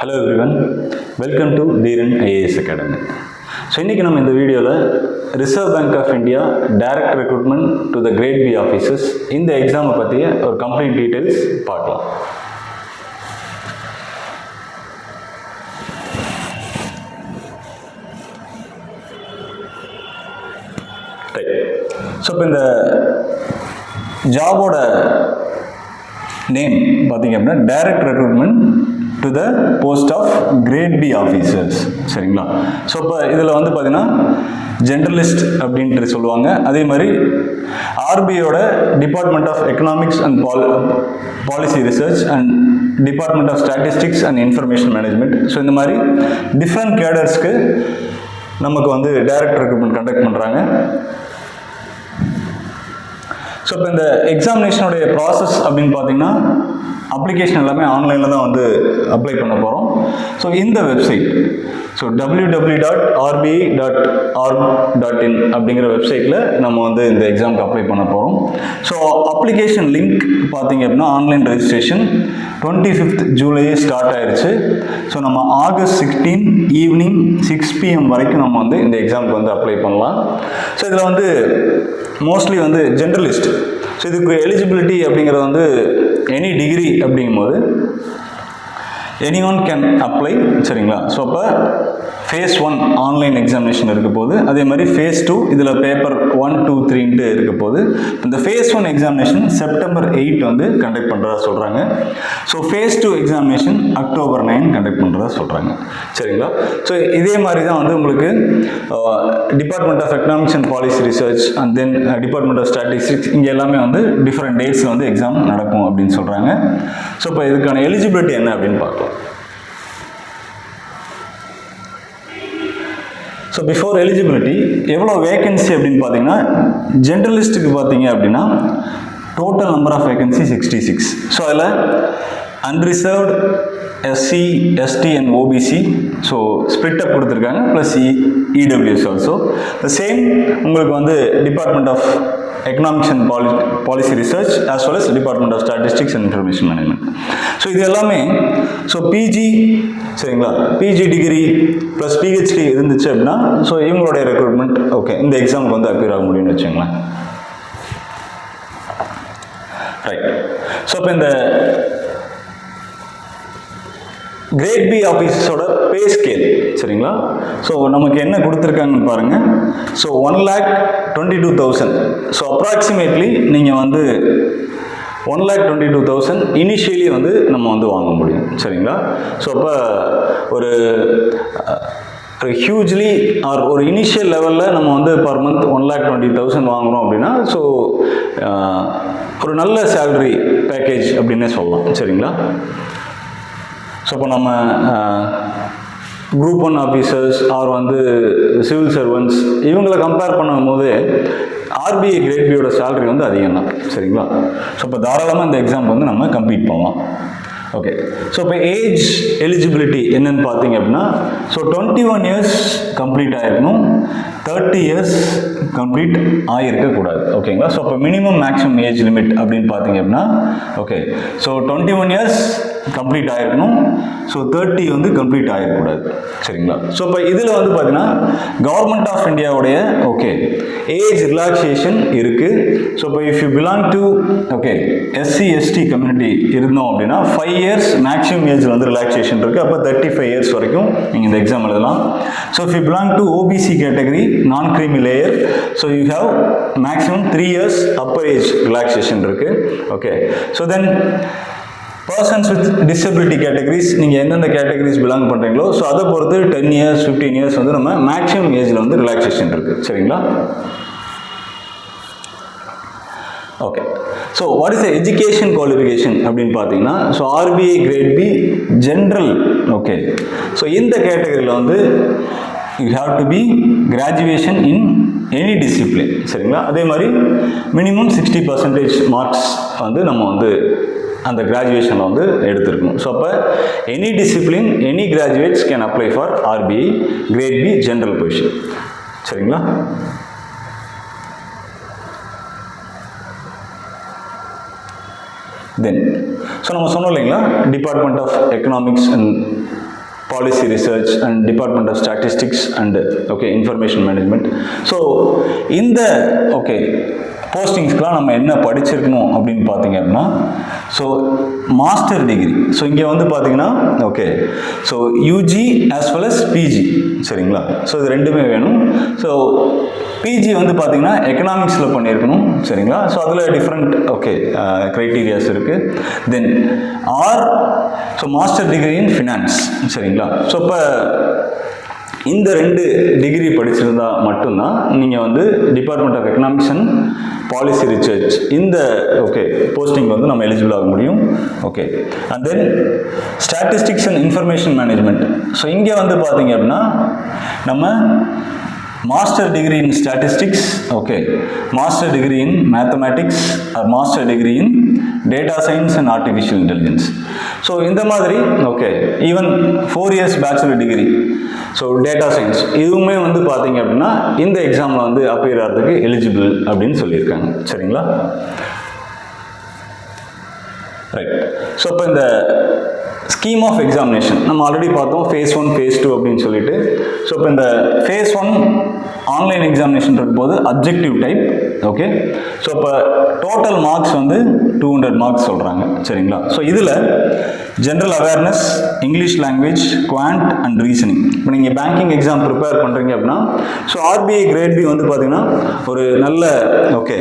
Hello everyone, welcome to Dheeran IAS Academy. So இன்னைக்கு நம்ம இந்த வீடியோவில் reserve bank of India direct recruitment to the grade B officers இந்த எக்ஸாமை பற்றிய ஒரு கம்ப்ளீட் டீட்டெயில்ஸ் பார்க்கலாம். ஸோ இப்போ இந்த ஜாபோட நேம் பார்த்தீங்க அப்படின்னா direct recruitment to the post of grade B officers, சரிங்களா? ஸோ இப்போ இதில் வந்து பார்த்தீங்கன்னா ஜென்ரலிஸ்ட் அப்படின்ட்டு சொல்லுவாங்க. அதே மாதிரி ஆர்பிஐயோட department of economics and policy research and department of statistics and information management, so இந்த மாதிரி டிஃப்ரெண்ட் கேடர்ஸ்க்கு நமக்கு வந்து டைரக்ட் ரெக்ரூட்மெண்ட் கண்டக்ட் பண்ணுறாங்க. ஸோ இப்போ இந்த எக்ஸாமினேஷனுடைய ப்ராசஸ் அப்படின்னு பார்த்தீங்கன்னா அப்ளிகேஷன் எல்லாமே ஆன்லைனில் தான் வந்து அப்ளை பண்ண போகிறோம். ஸோ இந்த வெப்சைட் www.rbi.org.in அப்படிங்கிற வெப்சைட்டில் நம்ம வந்து இந்த எக்ஸாமுக்கு அப்ளை பண்ண போகிறோம். ஸோ அப்ளிகேஷன் லிங்க் பார்த்தீங்க அப்படின்னா online registration 25th July start ஆயிடுச்சு. ஸோ நம்ம August 16 ஈவினிங் 6 PM வரைக்கும் நம்ம வந்து இந்த எக்ஸாமுக்கு வந்து அப்ளை பண்ணலாம். ஸோ இதில் வந்து மோஸ்ட்லி வந்து ஜென்ரலிஸ்ட், ஸோ இதுக்கு எலிஜிபிலிட்டி அப்படிங்கிறது வந்து எனி டிகிரி அப்படிங்கும்போது எனி ஒன் கேன் அப்ளை, சரிங்களா? ஸோ அப்போ ஃபேஸ் 1 ஆன்லைன் எக்ஸாமினேஷன் இருக்க போது, அதே மாதிரி ஃபேஸ் 2 இதில் பேப்பர் 1, 2, 3 இருக்க போது. இந்த ஃபேஸ் 1 எக்ஸாமினேஷன் September 8 வந்து கண்டக்ட் பண்ணுறதா சொல்கிறாங்க. So phase 2 examination October 9 conduct பண்ணுறதா சொல்கிறாங்க, சரிங்களா? ஸோ இதே மாதிரி தான் வந்து உங்களுக்கு department of economics and policy research and then department of statistics இங்கே எல்லாமே வந்து டிஃப்ரெண்ட் டேட்ஸில் வந்து எக்ஸாம் நடக்கும் அப்படின்னு சொல்கிறாங்க. ஸோ இப்போ இதுக்கான எலிஜிபிலிட்டி என்ன அப்படின்னு பார்க்கலாம். ஸோ பிஃபோர் எலிஜிபிலிட்டி எவ்வளோ வேகன்சி அப்படின்னு பார்த்தீங்கன்னா ஜென்ரலிஸ்ட்டுக்கு பார்த்தீங்க அப்படின்னா total number of vacancy 66. So அதில் unreserved SC, ST and OBC, so split up கொடுத்துருக்காங்க, plus EWS also. The same உங்களுக்கு வந்து department of economics and policy research as well as department of statistics and information management. So இது எல்லாமே so PG, சரிங்களா, PG degree plus PhD இருந்துச்சு அப்படின்னா so இவங்களுடைய recruitment okay இந்த எக்ஸாமுக்கு வந்து அப்பியர் ஆக முடியும்னு வச்சுங்களேன், ரைட்? ஸோ இப்போ இந்த கிரேட் பி ஆஃபீஸோட பே ஸ்கேல், சரிங்களா? ஸோ நமக்கு என்ன கொடுத்துருக்காங்கன்னு பாருங்கள். ஸோ 1,22,000. ஸோ அப்ராக்சிமேட்லி நீங்கள் வந்து 1,22,000 இனிஷியலி வந்து நம்ம வந்து வாங்க முடியும், சரிங்களா? ஸோ அப்போ ஒரு ஹியூஜ்லி ஆர் ஒரு இனிஷியல் லெவலில் நம்ம வந்து பர் மந்த் 1,20,000 வாங்குகிறோம் அப்படின்னா ஸோ ஒரு நல்ல சேலரி பேக்கேஜ் அப்படின்னே சொல்லலாம், சரிங்களா? ஸோ இப்போ நம்ம குரூப் 1 ஆஃபீஸர்ஸ் ஆர் வந்து சிவில் சர்வன்ட்ஸ் இவங்களை கம்பேர் பண்ணும்போது ஆர்பிஐ கிரேட் பியோட சேலரி வந்து அதிகம் தான், சரிங்களா? ஸோ இப்போ தாராளமாக இந்த எக்ஸாம் வந்து நம்ம கம்ப்ளீட் பண்ணலாம். ஓகே, ஸோ இப்போ ஏஜ் எலிஜிபிலிட்டி என்னன்னு பார்த்தீங்க அப்படின்னா ஸோ 21 இயர்ஸ் கம்ப்ளீட் ஆகிருக்கணும், 30 இயர்ஸ் கம்ப்ளீட் ஆகிருக்கக்கூடாது, ஓகேங்களா? ஸோ இப்போ மினிமம் மேக்ஸிமம் ஏஜ் லிமிட் அப்படின்னு பார்த்தீங்க அப்படின்னா ஓகே ஸோ 21 இயர்ஸ் கம்ப்ளீட் ஆகிருக்கணும், ஸோ 30 வந்து கம்ப்ளீட் ஆகிருக்கக்கூடாது, சரிங்களா? ஸோ இப்போ இதில் வந்து பார்த்தீங்கன்னா கவர்மெண்ட் ஆஃப் இந்தியாவுடைய ஓகே ஏஜ் ரிலாக்ஸேஷன் இருக்குது. ஸோ இப்போ if you belong to okay SC ST community இருந்தோம் அப்படின்னா 5 இயர்ஸ் மேக்ஸிமம் ஏஜில் வந்து ரிலாக்ஸேஷன் இருக்குது. அப்போ 35 இயர்ஸ் வரைக்கும் நீங்கள் இந்த எக்ஸாம் எழுதலாம். So if you belong to OBC category non creamy layer, so you have maximum 3 years upper age relaxation இருக்குது. Okay, so then persons with disability categories நீங்கள் எந்தெந்த கேட்டகரிஸ் பிலாங் பண்ணுறீங்களோ ஸோ அதை பொறுத்து 10 இயர்ஸ் 15 இயர்ஸ் வந்து நம்ம maximum ஏஜில் வந்து ரிலாக்ஸேஷன் இருக்குது, சரிங்களா? Okay, so what is education qualification அப்படின்னு பார்த்தீங்கன்னா so RBI grade B general, okay. So இந்த கேட்டகரியில் வந்து you have to be graduation in any discipline, சரிங்களா? அதே மாதிரி மினிமம் 60% மார்க்ஸ் வந்து நம்ம வந்து அந்த கிராஜுவேஷனில் வந்து எடுத்துருக்கணும். ஸோ அப்போ any discipline any graduates can apply for RBI grade B general position, சரிங்களா? தென் ஸோ நம்ம சொன்னோம் இல்லைங்களா department of economics and policy research and department of statistics and okay information management. So இந்த ஓகே போஸ்டிங்ஸ்க்கெலாம் நம்ம என்ன படிச்சிருக்கணும் அப்படின்னு பார்த்தீங்க அப்படின்னா, ஸோ மாஸ்டர் டிகிரி. ஸோ இங்கே வந்து பார்த்தீங்கன்னா okay so UG as well as PG, சரிங்களா? ஸோ இது ரெண்டுமே வேணும். ஸோ பிஜி வந்து பார்த்தீங்கன்னா எக்கனாமிக்ஸில் பண்ணியிருக்கணும், சரிங்களா? ஸோ அதில் டிஃப்ரெண்ட் ஓகே க்ரைட்டீரியாஸ் இருக்குது. Then or so master degree in finance, சரிங்களா? ஸோ இப்போ இந்த 2 டிகிரி படிச்சிருந்தா மட்டும்தான் நீங்கள் வந்து department of economics and policy research இந்த ஓகே போஸ்டிங் வந்து நம்ம எலிஜிபிள் ஆக முடியும். Okay and then statistics and information management. So இங்கே வந்து பார்த்தீங்க அப்படின்னா நம்ம master degree in statistics, okay master degree in mathematics or master degree in data science and artificial intelligence. So இந்த மாதிரி okay even 4 years bachelor degree so data science இதுவுமே வந்து பார்த்தீங்க அப்படின்னா இந்த எக்ஸாமில் வந்து அப்பியர் ஆகிறதுக்கு எலிஜிபிள் அப்படின்னு சொல்லியிருக்காங்க, சரிங்களா? ரைட். ஸோ இப்போ இந்த ஸ்கீம் ஆஃப் எக்ஸாமினேஷன் நம்ம ஆல்ரெடி பார்த்தோம், phase 1 phase 2 அப்படின்னு சொல்லிட்டு. ஸோ இப்போ இந்த phase 1 ஆன்லைன் எக்ஸாமினேஷன் இருக்கும்போது அப்ஜெக்டிவ் டைப், ஓகே. ஸோ இப்போ டோட்டல் மார்க்ஸ் வந்து 200 மார்க்ஸ் சொல்கிறாங்க, சரிங்களா? ஸோ இதில் general awareness, English language, quant and reasoning. இப்போ நீங்கள் பேங்கிங் எக்ஸாம் ப்ரிப்பேர் பண்ணுறீங்க அப்படின்னா ஸோ ஆர்பிஐ கிரேட் பி வந்து பார்த்தீங்கன்னா ஒரு நல்ல ஓகே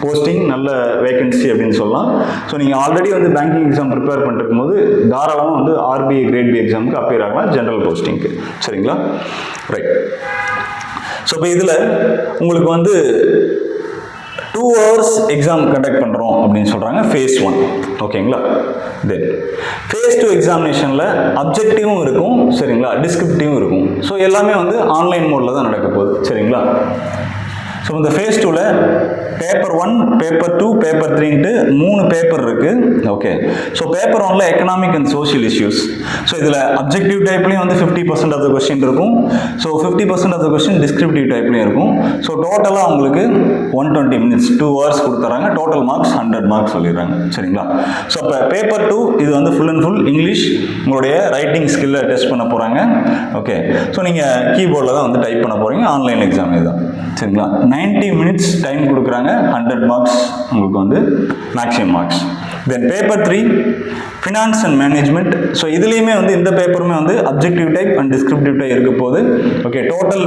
போஸ்டிங், நல்ல வேகன்சி அப்படின்னு சொல்லலாம். ஸோ நீங்கள் ஆல்ரெடி வந்து பேங்கிங் எக்ஸாம் ப்ரிப்பேர் பண்ணிருக்கும் போது தாராளமாக வந்து ஆர்பிஐ கிரேட் பி எக்ஸாமுக்கு அப்பியர் ஆகலாம் ஜென்ரல் போஸ்டிங்க்கு, சரிங்களா? ரைட். ஸோ இப்போ இதில் உங்களுக்கு வந்து 2 hours எக்ஸாம் கண்டக்ட் பண்ணுறோம் அப்படின்னு சொல்கிறாங்க phase 1, ஓகேங்களா? தென் phase 2 எக்ஸாமினேஷனில் அப்ஜெக்டிவும் இருக்கும், சரிங்களா? டிஸ்கிரிப்டிவும் இருக்கும். ஸோ எல்லாமே வந்து ஆன்லைன் மோடில் தான் நடக்க போகுது, சரிங்களா? ஸோ இந்த phase 2ல் பேப்பர் 1, பேப்பர் 2, பேப்பர் 3ன்ட்டு 3 பேப்பர் இருக்குது, ஓகே. ஸோ பேப்பர் 1ல் economic and social issues. So இதில் அப்ஜெக்டிவ் டைப்லேயும் வந்து 50% ஆஃப் த கொஸ்டின் இருக்கும். So 50% of the question descriptive டைப்லேயும் இருக்கும். ஸோ டோட்டலாக உங்களுக்கு 120 minutes 2 hours கொடுத்துறாங்க. டோட்டல் மார்க்ஸ் 100 மார்க்ஸ் சொல்லிடுறாங்க, சரிங்களா? ஸோ இப்போ பேப்பர் 2 இது வந்து ஃபுல் அண்ட் ஃபுல் இங்கிலீஷ், உங்களுடைய ரைட்டிங் ஸ்கில்லை டெஸ்ட் பண்ண போகிறாங்க, ஓகே. ஸோ நீங்கள் கீபோர்டில் தான் வந்து டைப் பண்ண போகிறீங்க. ஆன்லைன் எக்ஸாம் இதுதான், சரிங்களா? 90 minutes டைம் கொடுக்குறாங்க. 100 மார்க்ஸ் உங்களுக்கு வந்து maximum marks. Then paper 3 finance and management. So இதுலேயுமே வந்து இந்த பேப்பருமே வந்து objective type and descriptive type இருக்க போது, ஓகே. டோட்டல்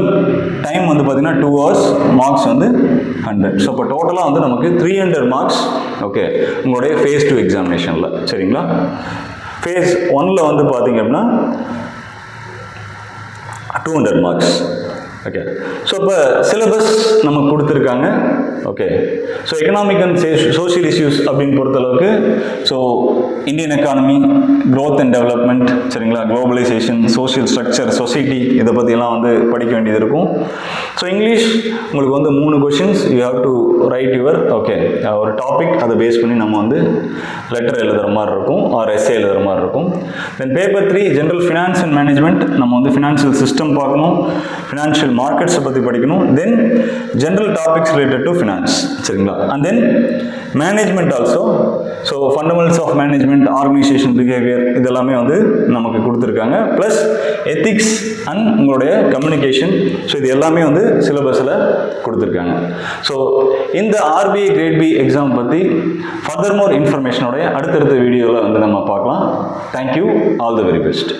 டைம் வந்து பார்த்தீங்கன்னா 2 hours, மார்க்ஸ் வந்து 100. ஸோ இப்போ டோட்டலாக வந்து நமக்கு 300 மார்க்ஸ், ஓகே, உங்களுடைய phase 2 எக்ஸாமினேஷனில், சரிங்களா? phase 1ல் வந்து பார்த்தீங்க அப்படின்னா 200 மார்க்ஸ், ஓகே. ஸோ இப்போ சிலபஸ் நமக்கு கொடுத்துருக்காங்க, okay. So economic and social issues அப்படின்னு பொறுத்தளவுக்கு so Indian economy, growth and development, சரிங்களா? குளோபலைசேஷன், சோஷியல் ஸ்ட்ரக்சர், சொசைட்டி, இதை பற்றியெல்லாம் வந்து படிக்க வேண்டியது இருக்கும். ஸோ இங்கிலீஷ் உங்களுக்கு வந்து 3 questions you have to right your okay ஒரு டாபிக், அதை பேஸ் பண்ணி நம்ம வந்து லெட்டர் எழுதுகிற மாதிரி இருக்கும் ஆர் எஸ்ஏ எழுதுகிற மாதிரி இருக்கும். Then paper 3 general finance and management, நம்ம வந்து ஃபினான்ஷியல் சிஸ்டம் பார்க்கணும், ஃபினான்ஷியல் மார்க்கெட்ஸை பற்றி படிக்கணும். Then general topics related to finance, சரிங்களா? And then management also. So fundamentals of management, organisation behaviour, இதெல்லாமே வந்து நமக்கு கொடுத்துருக்காங்க. ப்ளஸ் எத்திக்ஸ் அண்ட் உங்களுடைய கம்யூனிகேஷன். ஸோ இது எல்லாமே வந்து சிலபஸில் கொடுத்துருக்காங்க. ஸோ இந்த ஆர்பிஐ கிரேட் பி எக்ஸாம் பற்றி ஃபர்தர் மோர் இன்ஃபர்மேஷனோடைய அடுத்தடுத்த வீடியோவில் வந்து நம்ம பார்க்கலாம். Thank you, all the very best.